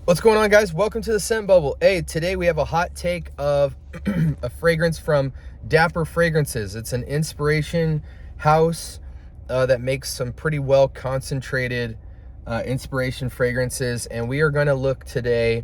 What's going on, guys? Welcome to the Scent Bubble. Hey, today we have a hot take of a fragrance from Dapper Fragrances. It's an inspiration house that makes some pretty well concentrated inspiration fragrances, and we are going to look today.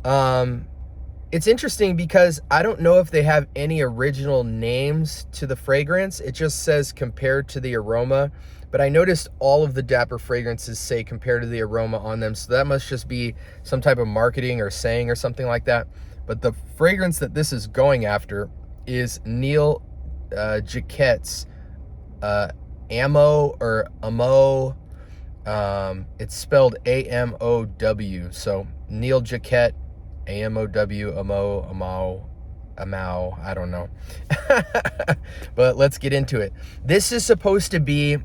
It's interesting because I don't know if they have any original names to the fragrance. It just says compared to the aroma. But I noticed all of the Dapper fragrances say compared to the aroma on them. So that must just be some type of marketing or saying or something like that. But the fragrance that this is going after is Neil Jacquet's Amow or Amow. It's spelled A-M-O-W. So Neil Jacquet, A-M-O-W, Amow, I don't know. But let's get into it. This is supposed to be,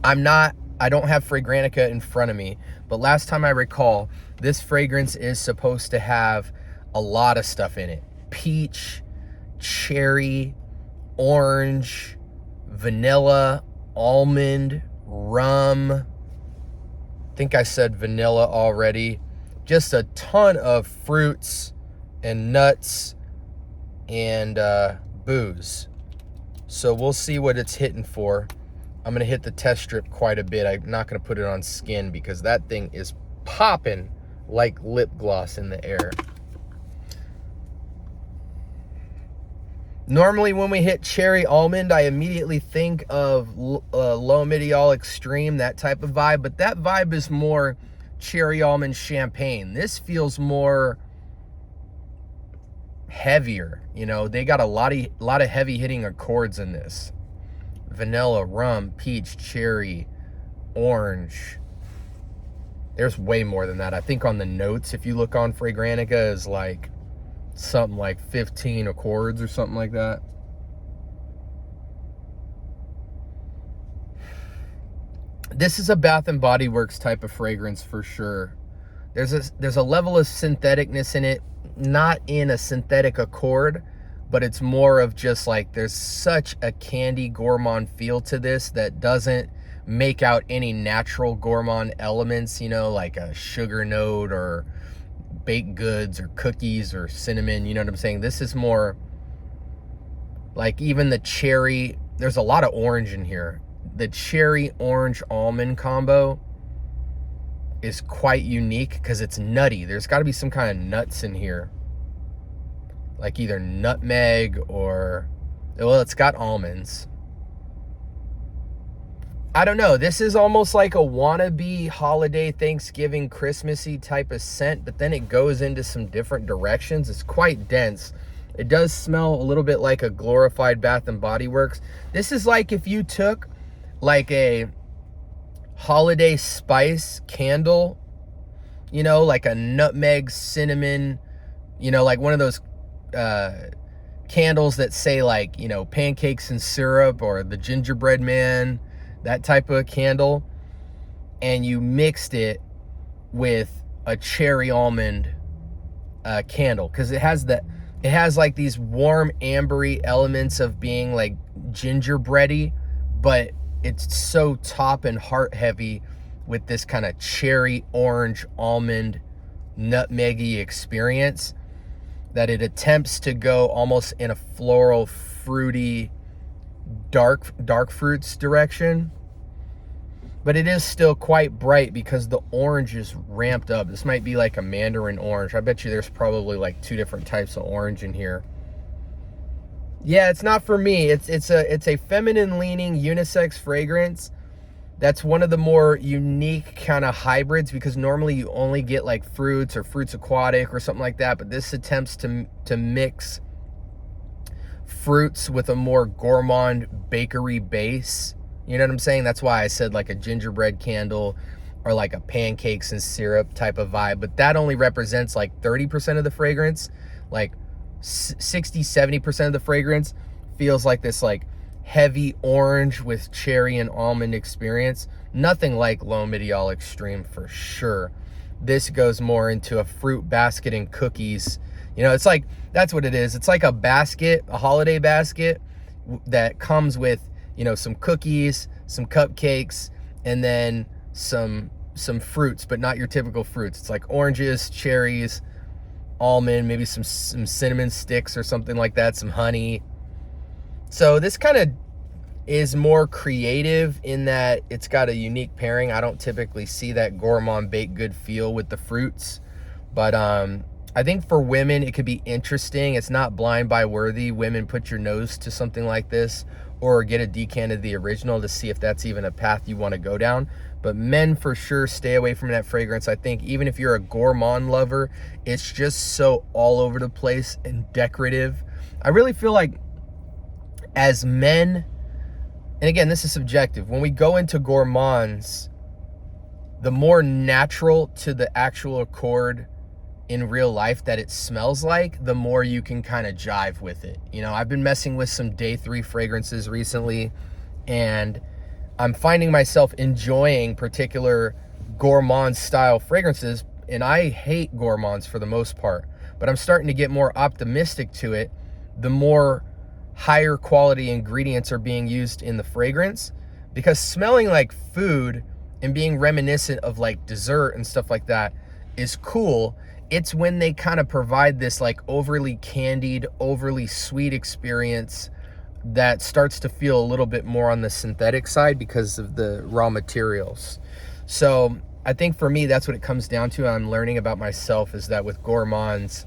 I don't have Fragrantica in front of me, but last time I recall, this fragrance is supposed to have a lot of stuff in it. Peach, cherry, orange, vanilla, almond, rum. I think I said vanilla already. Just a ton of fruits and nuts and booze. So we'll see what it's hitting for. I'm going to hit the test strip quite a bit. I'm not going to put it on skin because that thing is popping like lip gloss in the air. Normally when we hit cherry almond, I immediately think of Low Medial Extreme, that type of vibe. But that vibe is more cherry almond champagne. This feels more heavier. You know, they got a lot of heavy hitting accords in this. Vanilla, rum, peach, cherry, orange. There's way more than that. I think on the notes, if you look on Fragrantica, is like something like 15 accords or something like that. This is a Bath and Body Works type of fragrance for sure. There's a level of syntheticness in it, not in a synthetic accord, but it's more of just like there's such a candy gourmand feel to this that doesn't make out any natural gourmand elements, you know, like a sugar note or baked goods or cookies or cinnamon, you know what I'm saying? This is more like even the cherry, there's a lot of orange in here. The cherry orange almond combo is quite unique because it's nutty. There's got to be some kind of nuts in here, like either nutmeg or, well, it's got almonds. I don't know. This is almost like a wannabe holiday, Thanksgiving, Christmassy type of scent, but then it goes into some different directions. It's quite dense. It does smell a little bit like a glorified Bath and Body Works. This is like if you took like a holiday spice candle, you know, like a nutmeg, cinnamon, you know, like one of those candles that say like, you know, pancakes and syrup or the gingerbread man, that type of candle, and you mixed it with a cherry almond candle, because it has like these warm ambery elements of being like gingerbready, but it's so top and heart heavy with this kind of cherry orange almond nutmeggy experience that it attempts to go almost in a floral, fruity, dark fruits direction. But it is still quite bright because the orange is ramped up. This might be like a mandarin orange. I bet you there's probably like 2 different types of orange in here. Yeah, it's not for me. It's a feminine leaning unisex fragrance. That's one of the more unique kind of hybrids, because normally you only get like fruits or fruits aquatic or something like that, but this attempts to mix fruits with a more gourmand bakery base. You know what I'm saying? That's why I said like a gingerbread candle or like a pancakes and syrup type of vibe, but that only represents like 30% of the fragrance. Like 60-70% of the fragrance feels like this like heavy orange with cherry and almond experience. Nothing like Low Medial Extreme for sure. This goes more into a fruit basket and cookies. You know, it's like, that's what it is. It's like a basket, a holiday basket that comes with, you know, some cookies, some cupcakes, and then some some fruits, but not your typical fruits. It's like oranges, cherries, almond, maybe some cinnamon sticks or something like that, some honey. So this kind of is more creative in that it's got a unique pairing. I don't typically see that gourmand baked good feel with the fruits, but I think for women it could be interesting. It's not blind buy worthy. Women, put your nose to something like this, or get a decant of the original to see if that's even a path you want to go down. But men, for sure, stay away from that fragrance. I think even if you're a gourmand lover, it's just so all over the place and decorative. I really feel like as men, and again, this is subjective, when we go into gourmands, the more natural to the actual accord in real life that it smells like, the more you can kind of jive with it. You know, I've been messing with some day 3 fragrances recently, and I'm finding myself enjoying particular gourmand style fragrances, and I hate gourmands for the most part, but I'm starting to get more optimistic to it the more higher quality ingredients are being used in the fragrance, because smelling like food and being reminiscent of like dessert and stuff like that is cool. It's when they kind of provide this like overly candied, overly sweet experience that starts to feel a little bit more on the synthetic side because of the raw materials. So I think for me, that's what it comes down to. I'm learning about myself is that with gourmands,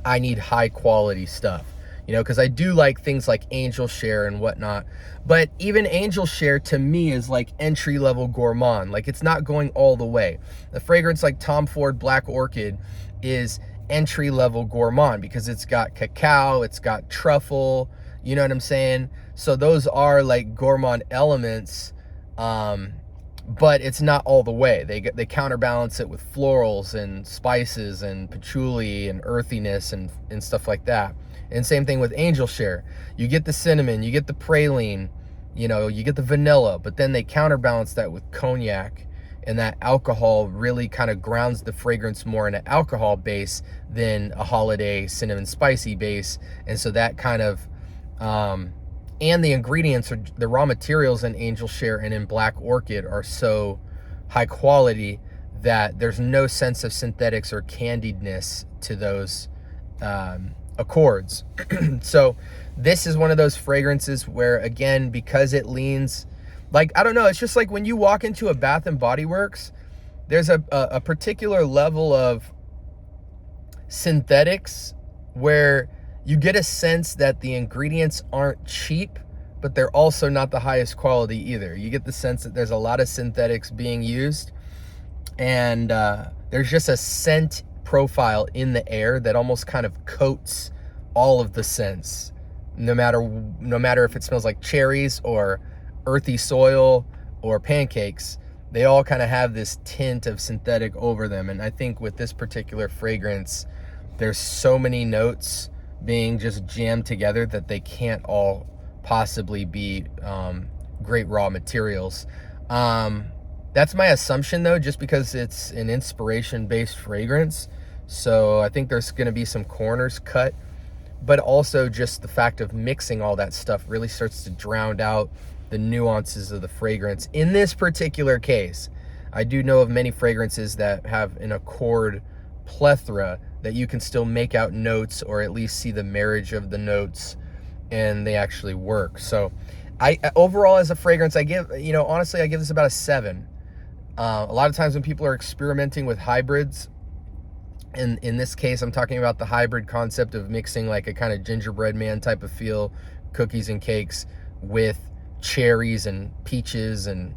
I need high quality stuff, you know, because I do like things like Angel Share and whatnot, but even Angel Share to me is like entry level gourmand. Like, it's not going all the way. The fragrance like Tom Ford Black Orchid is entry level gourmand because it's got cacao, it's got truffle, you know what I'm saying? So those are like gourmand elements, but it's not all the way. They counterbalance it with florals and spices and patchouli and earthiness and stuff like that. And same thing with Angel Share. You get the cinnamon, you get the praline, you know, you get the vanilla, but then they counterbalance that with cognac, and that alcohol really kind of grounds the fragrance more in an alcohol base than a holiday cinnamon spicy base. And so that kind of, and the ingredients, are the raw materials in Angel Share and in Black Orchid are so high quality that there's no sense of synthetics or candiedness to those accords. So this is one of those fragrances where, again, because it leans, like, I don't know, it's just like when you walk into a Bath and Body Works, there's a particular level of synthetics where you get a sense that the ingredients aren't cheap, but they're also not the highest quality either. You get the sense that there's a lot of synthetics being used, and there's just a scent profile in the air that almost kind of coats all of the scents, no matter if it smells like cherries or earthy soil or pancakes. They all kind of have this tint of synthetic over them. And I think with this particular fragrance, there's so many notes being just jammed together that they can't all possibly be great raw materials. That's my assumption though, just because it's an inspiration based fragrance. So I think there's going to be some corners cut, but also just the fact of mixing all that stuff really starts to drown out the nuances of the fragrance. In this particular case, I do know of many fragrances that have an accord plethora that you can still make out notes, or at least see the marriage of the notes, and they actually work. So I overall, as a fragrance, I give, you know, honestly, I give this about a 7. A lot of times when people are experimenting with hybrids, and in this case, I'm talking about the hybrid concept of mixing like a kind of gingerbread man type of feel, cookies and cakes, with cherries and peaches and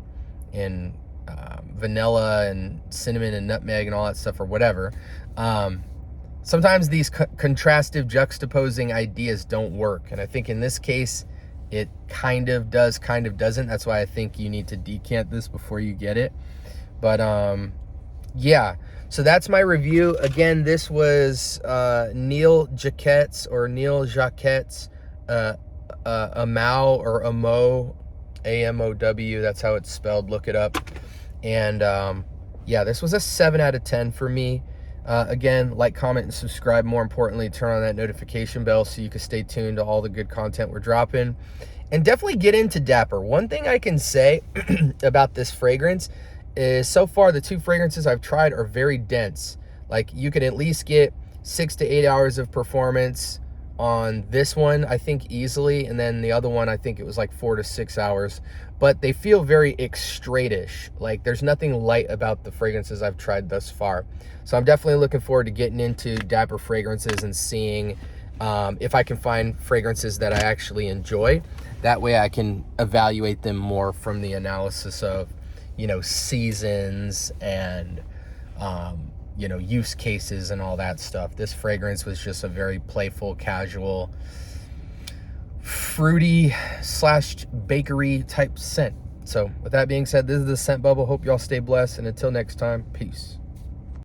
vanilla and cinnamon and nutmeg and all that stuff, or whatever. Sometimes these contrastive juxtaposing ideas don't work, and I think in this case it kind of does, kind of doesn't. That's why I think you need to decant this before you get it. But yeah, so that's my review. Again, this was Neil Jacquet's Amow, or Amow, A-M-O-W, that's how it's spelled, look it up. And yeah, this was a 7 out of 10 for me. Again, like, comment, and subscribe. More importantly, turn on that notification bell so you can stay tuned to all the good content we're dropping. And definitely get into Dapper. One thing I can say about this fragrance is so far the 2 fragrances I've tried are very dense. Like you could at least get 6 to 8 hours of performance on this one, I think easily, and then the other one I think it was like 4 to 6 hours, but they feel very extradish. Like there's nothing light about the fragrances I've tried thus far. So I'm definitely looking forward to getting into Dapper fragrances and seeing if I can find fragrances that I actually enjoy. That way I can evaluate them more from the analysis of, you know, seasons and you know, use cases and all that stuff. This fragrance was just a very playful, casual, fruity / bakery type scent. So with that being said, this is the Scent Bubble. Hope y'all stay blessed, and until next time, peace.